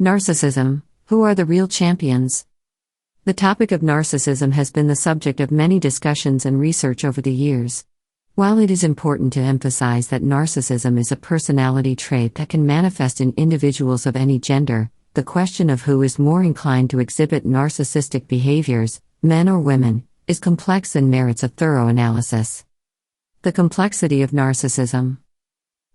Narcissism. Who are the real champions? The topic of narcissism has been the subject of many discussions and research over the years. While it is important to emphasize that narcissism is a personality trait that can manifest in individuals of any gender, the question of who is more inclined to exhibit narcissistic behaviors, men or women, is complex and merits a thorough analysis. The complexity of narcissism.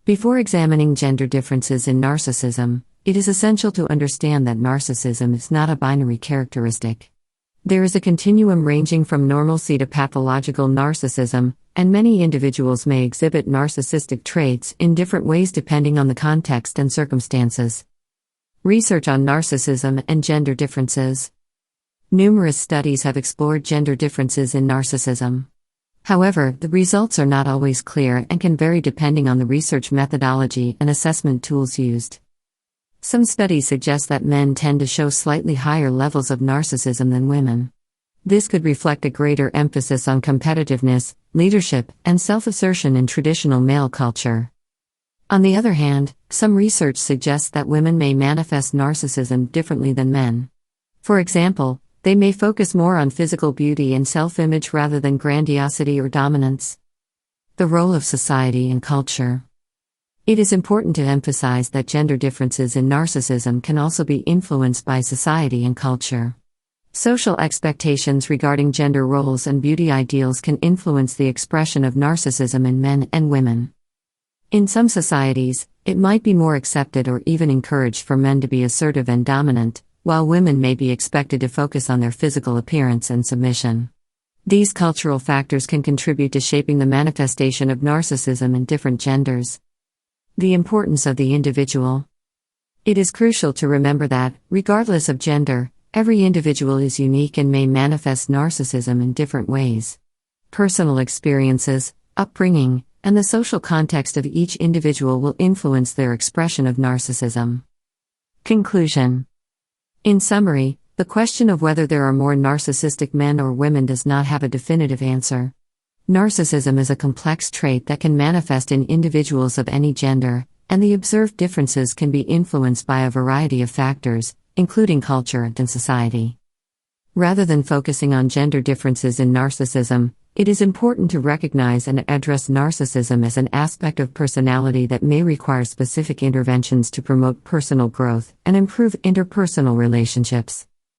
Before examining gender differences in narcissism, it is essential to understand that narcissism is not a binary characteristic. There is a continuum ranging from normalcy to pathological narcissism, and many individuals may exhibit narcissistic traits in different ways depending on the context and circumstances. Research on narcissism and gender differences. Numerous studies have explored gender differences in narcissism. However, the results are not always clear and can vary depending on the research methodology and assessment tools used. Some studies suggest that men tend to show slightly higher levels of narcissism than women. This could reflect a greater emphasis on competitiveness, leadership, and self-assertion in traditional male culture. On the other hand, some research suggests that women may manifest narcissism differently than men. For example, they may focus more on physical beauty and self-image rather than grandiosity or dominance. The role of society and culture. It is important to emphasize that gender differences in narcissism can also be influenced by society and culture. Social expectations regarding gender roles and beauty ideals can influence the expression of narcissism in men and women. In some societies, it might be more accepted or even encouraged for men to be assertive and dominant, while women may be expected to focus on their physical appearance and submission. These cultural factors can contribute to shaping the manifestation of narcissism in different genders. The importance of the individual. It is crucial to remember that, regardless of gender, every individual is unique and may manifest narcissism in different ways. Personal experiences, upbringing, and the social context of each individual will influence their expression of narcissism. Conclusion. In summary, the question of whether there are more narcissistic men or women does not have a definitive answer. Narcissism is a complex trait that can manifest in individuals of any gender, and the observed differences can be influenced by a variety of factors, including culture and society. Rather than focusing on gender differences in narcissism, it is important to recognize and address narcissism as an aspect of personality that may require specific interventions to promote personal growth and improve interpersonal relationships.